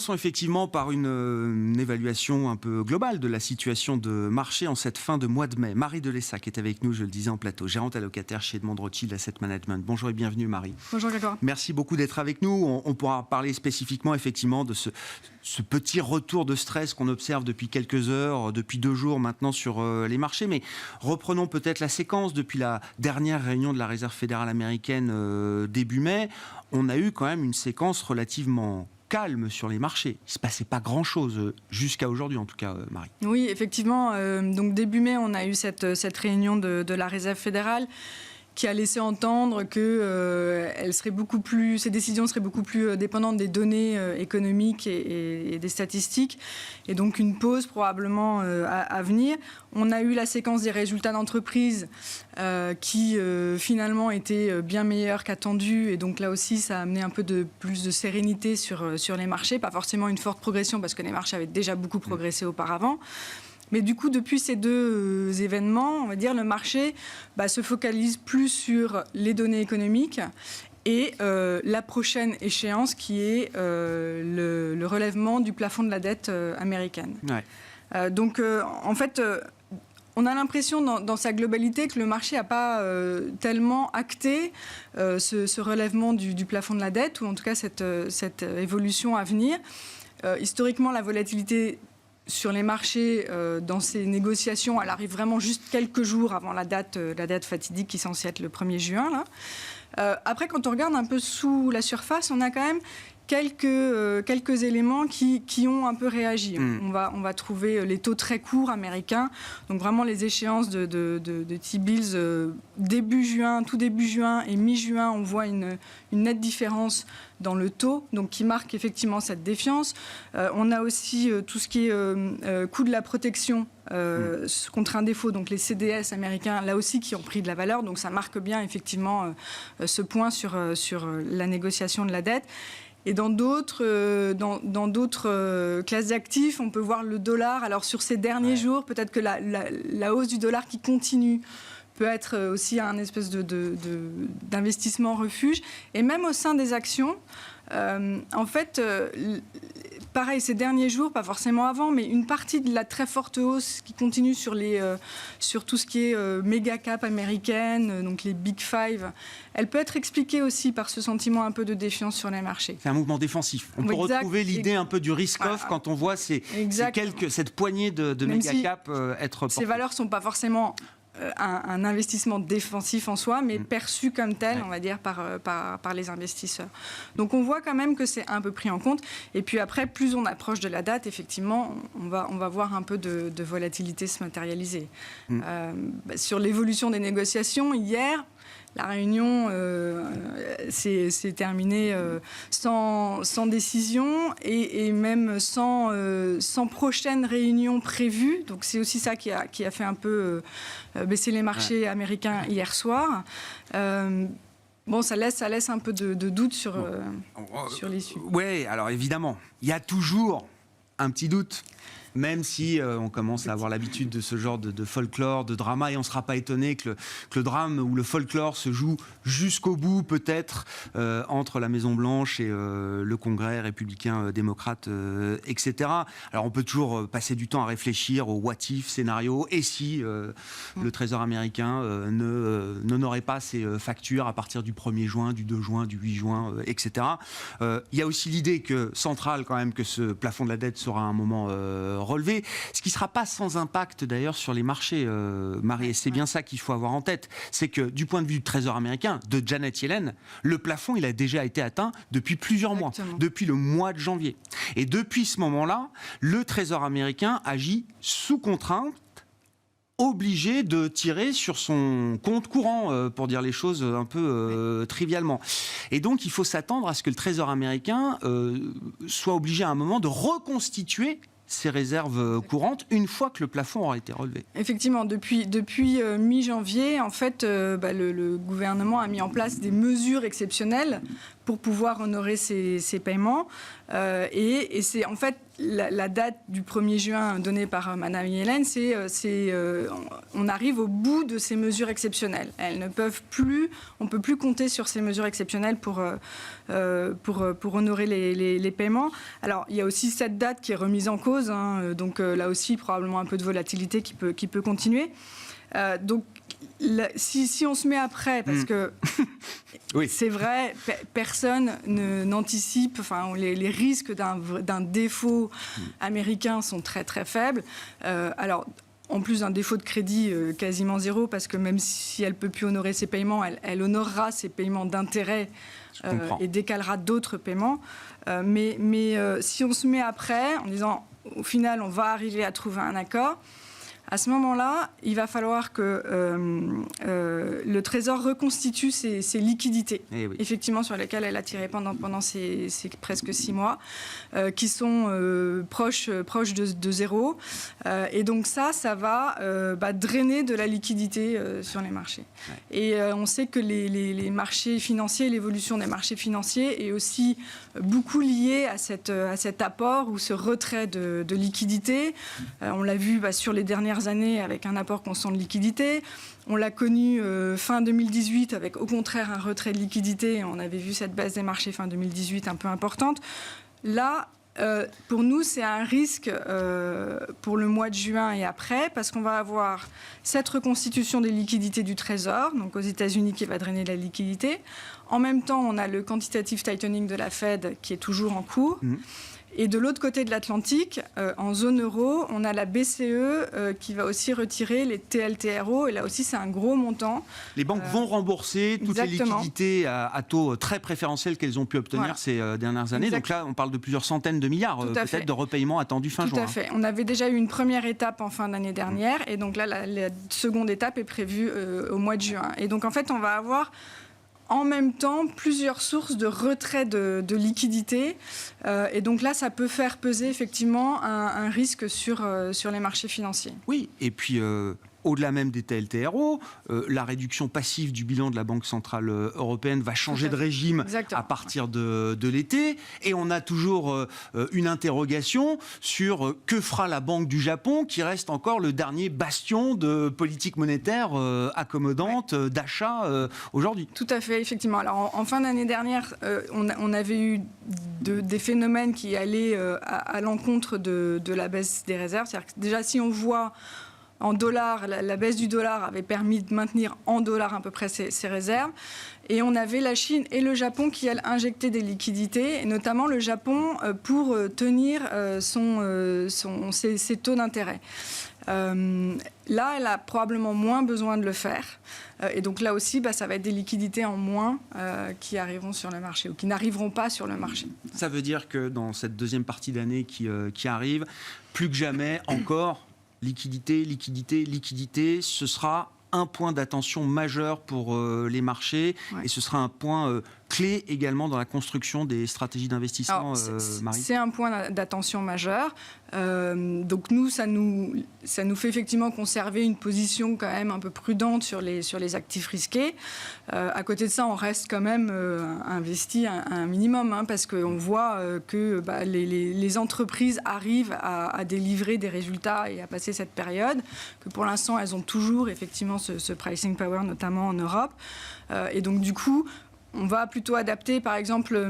Commençons effectivement par une évaluation un peu globale de la situation de marché en cette fin de mois de mai. Marie Delessac est avec nous, je le disais en plateau, gérante allocataire chez Edmond de Rothschild Asset Management. Bonjour et bienvenue Marie. Bonjour Grégoire. Merci beaucoup d'être avec nous. On pourra parler spécifiquement effectivement de ce petit retour de stress qu'on observe depuis quelques heures, depuis 2 jours maintenant sur les marchés. Mais reprenons peut-être la séquence depuis la dernière réunion de la Réserve fédérale américaine début mai. On a eu quand même une séquence relativement calme sur les marchés. Il ne se passait pas grand-chose jusqu'à aujourd'hui, en tout cas, Marie. Oui, effectivement. Donc début mai, on a eu cette réunion de la Réserve fédérale qui a laissé entendre que ces décisions seraient beaucoup plus dépendantes des données économiques et des statistiques, et donc une pause probablement à venir. On a eu la séquence des résultats d'entreprise qui finalement était bien meilleure qu'attendu, et donc là aussi ça a amené un peu plus de sérénité sur les marchés, pas forcément une forte progression parce que les marchés avaient déjà beaucoup progressé auparavant. Mais du coup, depuis ces 2 événements, on va dire, le marché se focalise plus sur les données économiques et la prochaine échéance qui est le relèvement du plafond de la dette américaine. Ouais. Donc, en fait, on a l'impression dans sa globalité que le marché n'a pas tellement acté ce relèvement du plafond de la dette, ou en tout cas cette évolution à venir. Historiquement, la volatilité sur les marchés, dans ces négociations, elle arrive vraiment juste quelques jours avant la date fatidique qui est censée être le 1er juin. Là. Après, quand on regarde un peu sous la surface, on a quand même quelques éléments qui ont un peu réagi. On va trouver les taux très courts américains, donc vraiment les échéances de T-bills tout début juin et mi-juin, on voit une nette différence dans le taux, donc qui marque effectivement cette défiance. On a aussi tout ce qui est coût de la protection contre un défaut, donc les CDS américains, là aussi, qui ont pris de la valeur, donc ça marque bien effectivement ce point sur la négociation de la dette. Et dans d'autres classes d'actifs, on peut voir le dollar. Alors sur ces derniers jours, peut-être que la hausse du dollar qui continue peut être aussi un espèce d'investissement refuge. Et même au sein des actions, en fait, pareil, ces derniers jours, pas forcément avant, mais une partie de la très forte hausse qui continue sur tout ce qui est méga cap américaine, donc les Big Five, elle peut être expliquée aussi par ce sentiment un peu de défiance sur les marchés. C'est un mouvement défensif. On peut retrouver l'idée un peu du risk-off quand on voit cette poignée de méga cap être portée. Ces valeurs ne sont pas forcément un investissement défensif en soi, mais perçu comme tel, on va dire, par les investisseurs. Donc on voit quand même que c'est un peu pris en compte. Et puis après, plus on approche de la date, effectivement, on va voir un peu de volatilité se matérialiser. Sur l'évolution des négociations, hier, la réunion s'est terminée sans décision et même sans prochaine réunion prévue. Donc c'est aussi ça qui a fait un peu baisser les marchés américains hier soir. Bon, ça laisse un peu de doute sur l'issue. Oui, alors évidemment, il y a toujours un petit doute. Même si on commence à avoir l'habitude de ce genre de folklore, de drama, et on ne sera pas étonné que le drame ou le folklore se joue jusqu'au bout, peut-être, entre la Maison-Blanche et le Congrès républicain, démocrate, etc. Alors on peut toujours passer du temps à réfléchir au what-if scénario, et si le Trésor américain n'honorait pas ses factures à partir du 1er juin, du 2 juin, du 8 juin, etc. Il y a aussi l'idée centrale quand même que ce plafond de la dette sera à un moment relevé, ce qui ne sera pas sans impact d'ailleurs sur les marchés, Marie, et c'est bien ça qu'il faut avoir en tête, c'est que du point de vue du Trésor américain, de Janet Yellen, le plafond il a déjà été atteint depuis plusieurs mois, depuis le mois de janvier. Et depuis ce moment-là, le Trésor américain agit sous contrainte, obligé de tirer sur son compte courant, pour dire les choses un peu trivialement. Et donc, il faut s'attendre à ce que le Trésor américain soit obligé à un moment de reconstituer ses réserves courantes une fois que le plafond aura été relevé. Effectivement, depuis mi-janvier, en fait, le gouvernement a mis en place des mesures exceptionnelles pour pouvoir honorer ces paiements. Et c'est en fait la date du 1er juin donnée par Madame Yellen, on arrive au bout de ces mesures exceptionnelles. On ne peut plus compter sur ces mesures exceptionnelles pour honorer les paiements. Alors, il y a aussi cette date qui est remise en cause, hein, donc là aussi, probablement un peu de volatilité qui peut continuer. Donc, si on se met après, parce que oui. C'est vrai, personne n'anticipe, enfin, les risques d'un défaut américain sont très très faibles. Alors, en plus d'un défaut de crédit quasiment zéro, parce que même si elle ne peut plus honorer ses paiements, elle honorera ses paiements d'intérêt et décalera d'autres paiements. Mais si on se met après, en disant, au final, on va arriver à trouver un accord, à ce moment-là, il va falloir que le Trésor reconstitue ses liquidités, oui. Effectivement, sur lesquelles elle a tiré pendant ces presque 6 mois, qui sont proches de zéro. Et donc ça va drainer de la liquidité sur les marchés. Ouais. Et on sait que les marchés financiers, l'évolution des marchés financiers est aussi beaucoup liée à cet apport ou ce retrait de liquidité. On l'a vu sur les dernières années avec un apport constant de liquidité. On l'a connu fin 2018 avec au contraire un retrait de liquidité. On avait vu cette baisse des marchés fin 2018 un peu importante. Là, pour nous, c'est un risque pour le mois de juin et après, parce qu'on va avoir cette reconstitution des liquidités du Trésor, donc aux États-Unis, qui va drainer la liquidité. En même temps, on a le quantitative tightening de la Fed qui est toujours en cours. Et de l'autre côté de l'Atlantique, en zone euro, on a la BCE qui va aussi retirer les TLTRO. Et là aussi, c'est un gros montant. Les banques vont rembourser toutes exactement. Les liquidités à taux très préférentiels qu'elles ont pu obtenir ces dernières années. Donc là, on parle de plusieurs centaines de milliards peut-être de repaiements attendus fin juin. Tout à fait. On avait déjà eu une première étape en fin d'année dernière. Et donc là, la seconde étape est prévue au mois de juin. Et donc en fait, on va avoir en même temps plusieurs sources de retrait de liquidités. Et donc là, ça peut faire peser effectivement un risque sur les marchés financiers. Oui, et puis au-delà même des TLTRO, la réduction passive du bilan de la Banque Centrale Européenne va changer de régime à partir de l'été. Et on a toujours une interrogation sur que fera la Banque du Japon, qui reste encore le dernier bastion de politique monétaire accommodante, d'achat aujourd'hui. Tout à fait, effectivement. Alors en fin d'année dernière, on avait eu des phénomènes qui allaient à l'encontre de la baisse des réserves. C'est-à-dire que déjà, si on voit en dollars, la baisse du dollar avait permis de maintenir en dollars à peu près ces réserves. Et on avait la Chine et le Japon qui, elles, injectaient des liquidités, et notamment le Japon pour tenir ses taux d'intérêt. Là, elle a probablement moins besoin de le faire. Et donc là aussi, ça va être des liquidités en moins qui arriveront sur le marché ou qui n'arriveront pas sur le marché. Ça veut dire que dans cette deuxième partie d'année qui arrive, plus que jamais encore, liquidité, ce sera un point d'attention majeur pour les marchés et ce sera un point clé également dans la construction des stratégies d'investissement, Marie. C'est un point d'attention majeur. Donc nous, ça nous fait effectivement conserver une position quand même un peu prudente sur les actifs risqués. À côté de ça, on reste quand même investi un minimum, parce qu'on voit que les entreprises arrivent à délivrer des résultats et à passer cette période, que pour l'instant, elles ont toujours effectivement ce pricing power, notamment en Europe. Et donc du coup, on va plutôt adapter, par exemple,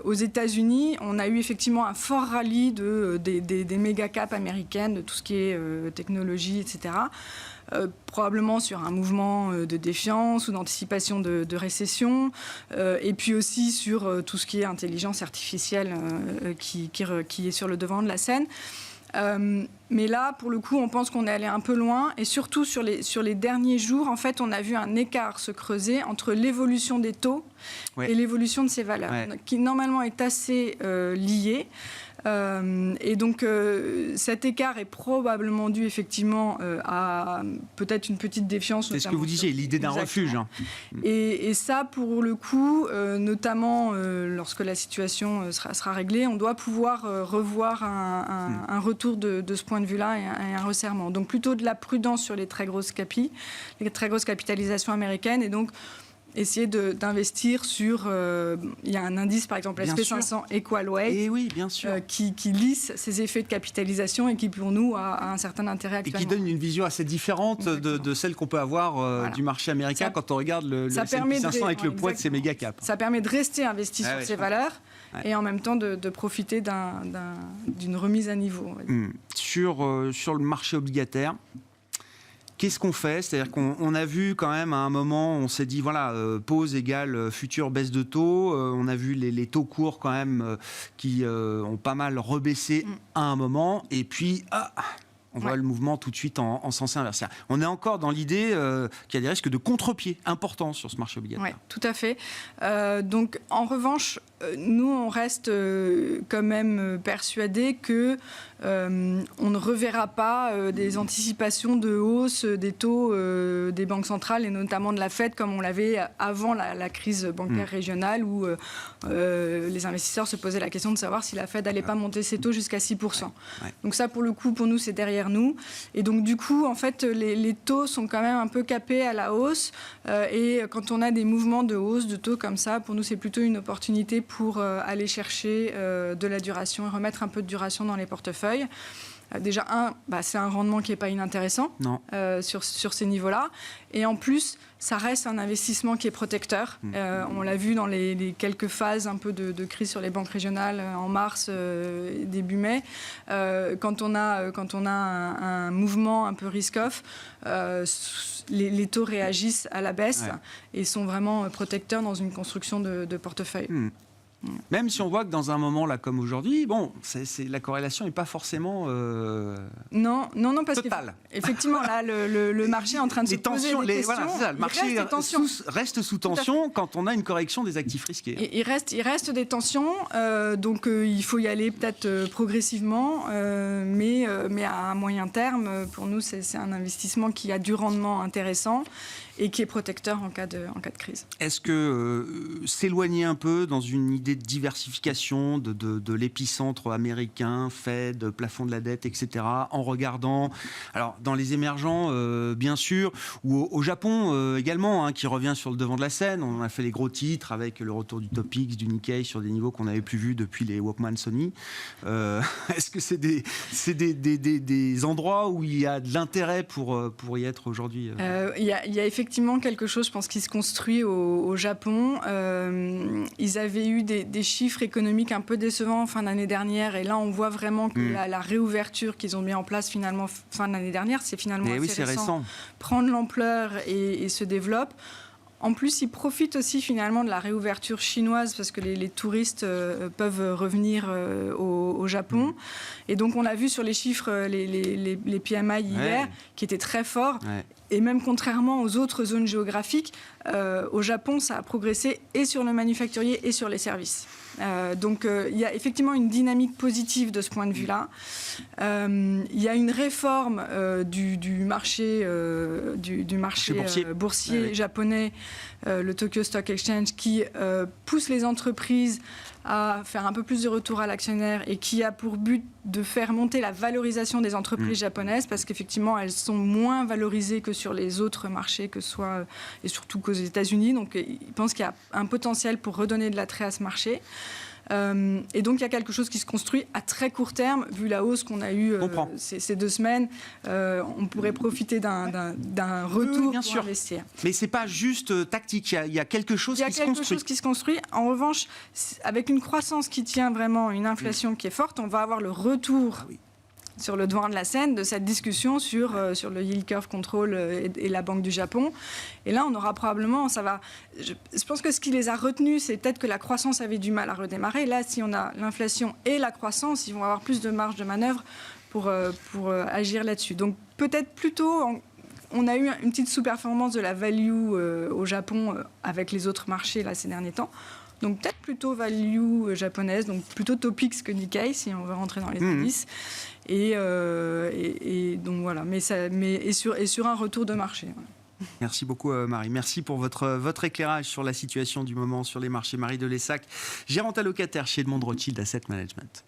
aux États-Unis. On a eu effectivement un fort rallye des méga caps américaines, de tout ce qui est technologie, etc. Probablement sur un mouvement de défiance ou d'anticipation de récession. Et puis aussi sur tout ce qui est intelligence artificielle qui est sur le devant de la scène. Mais là, pour le coup, on pense qu'on est allé un peu loin. Et surtout, sur les derniers jours, en fait, on a vu un écart se creuser entre l'évolution des taux et l'évolution de ces valeurs, qui normalement est assez liée. Et donc, cet écart est probablement dû effectivement à peut-être une petite défiance. C'est ce que vous disiez, l'idée d'un refuge. Et ça, pour le coup, notamment lorsque la situation sera réglée, on doit pouvoir revoir un retour de ce point de vue-là et un resserrement. Donc, plutôt de la prudence sur les très grosses capitalisations américaines. Et donc, essayer d'investir sur... il y a un indice, par exemple, SP500 Equal Weight, et oui, bien sûr. Qui lisse ces effets de capitalisation et qui, pour nous, a un certain intérêt actuellement. Et qui donne une vision assez différente de celle qu'on peut avoir du marché américain quand on regarde le S&P 500 avec le poids de ces méga caps. Ça permet de rester investi sur ces valeurs et en même temps de profiter d'une remise à niveau. Sur le marché obligataire, qu'est-ce qu'on fait? C'est-à-dire qu'on a vu quand même à un moment, on s'est dit voilà, pause égale future baisse de taux. On a vu les taux courts quand même qui ont pas mal rebaissé à un moment. Et puis, on voit le mouvement tout de suite en sens inverse. On est encore dans l'idée qu'il y a des risques de contre-pied importants sur ce marché obligataire. Oui, tout à fait. Donc, en revanche, nous, on reste quand même persuadés que on ne reverra pas des anticipations de hausse des taux des banques centrales et notamment de la Fed comme on l'avait avant la crise bancaire régionale où les investisseurs se posaient la question de savoir si la Fed n'allait pas monter ses taux jusqu'à 6%. Donc ça, pour le coup, pour nous, c'est derrière nous. Et donc, du coup, en fait, les taux sont quand même un peu capés à la hausse. Et quand on a des mouvements de hausse de taux comme ça, pour nous, c'est plutôt une opportunité pour aller chercher de la duration et remettre un peu de duration dans les portefeuilles. Déjà, c'est un rendement qui n'est pas inintéressant sur ces niveaux-là. Et en plus, ça reste un investissement qui est protecteur. On l'a vu dans les quelques phases un peu de crise sur les banques régionales en mars, début mai. Quand on a un mouvement un peu risk-off, les taux réagissent à la baisse et sont vraiment protecteurs dans une construction de portefeuille. Même si on voit que dans un moment là comme aujourd'hui, la corrélation n'est pas forcément non, parce totale. Effectivement, là, le marché est en train de se poser des questions. Voilà, c'est ça, le marché reste sous tension quand on a une correction des actifs risqués. Il reste des tensions, donc il faut y aller peut-être progressivement, mais à moyen terme, pour nous, c'est un investissement qui a du rendement intéressant et qui est protecteur en cas de crise. Est-ce que s'éloigner un peu dans une idée de diversification de l'épicentre américain, Fed, plafond de la dette, etc., en regardant, alors dans les émergents, bien sûr, ou au Japon également, qui revient sur le devant de la scène. On a fait les gros titres avec le retour du Topix, du Nikkei sur des niveaux qu'on n'avait plus vus depuis les Walkman Sony. Est-ce que c'est des endroits où il y a de l'intérêt pour y être aujourd'hui? Il y a effectivement quelque chose, je pense, qui se construit au Japon. Ils avaient eu des chiffres économiques un peu décevants en fin d'année dernière, et là on voit vraiment que la réouverture qu'ils ont mis en place finalement fin d'année dernière, c'est finalement assez récent, prendre l'ampleur et se développe. En plus, ils profitent aussi finalement de la réouverture chinoise parce que les touristes peuvent revenir au Japon. Et donc, on l'a vu sur les chiffres, les PMI hier, qui étaient très forts. Et même contrairement aux autres zones géographiques, au Japon, ça a progressé et sur le manufacturier et sur les services. Donc, il y a effectivement une dynamique positive de ce point de vue-là. Il y a une réforme du marché boursier japonais, le Tokyo Stock Exchange, qui pousse les entreprises à faire un peu plus de retour à l'actionnaire et qui a pour but de faire monter la valorisation des entreprises japonaises parce qu'effectivement, elles sont moins valorisées que sur les autres marchés, et surtout qu'aux États-Unis. Donc, ils pensent qu'il y a un potentiel pour redonner de l'attrait à ce marché. Et donc, il y a quelque chose qui se construit à très court terme, vu la hausse qu'on a eue ces 2 semaines. On pourrait profiter d'un retour pour investir. Mais ce n'est pas juste tactique, il y a quelque chose qui se construit. Il y a quelque chose qui se construit. En revanche, avec une croissance qui tient vraiment, une inflation qui est forte, on va avoir le retour sur le devant de la scène de cette discussion sur le yield curve control et la Banque du Japon. Et là, on aura probablement, je pense que ce qui les a retenus, c'est peut-être que la croissance avait du mal à redémarrer. Là, si on a l'inflation et la croissance, ils vont avoir plus de marge de manœuvre pour agir là-dessus. Donc peut-être plutôt... On a eu une petite sous-performance de la value au Japon avec les autres marchés là, ces derniers temps. Donc peut-être plutôt value japonaise, donc plutôt Topix que Nikkei, si on veut rentrer dans les indices. Et donc voilà, et sur un retour de marché. Voilà. Merci beaucoup Marie. Merci pour votre éclairage sur la situation du moment sur les marchés. Marie Delessac, gérante allocataire chez Edmond Rothschild Asset Management.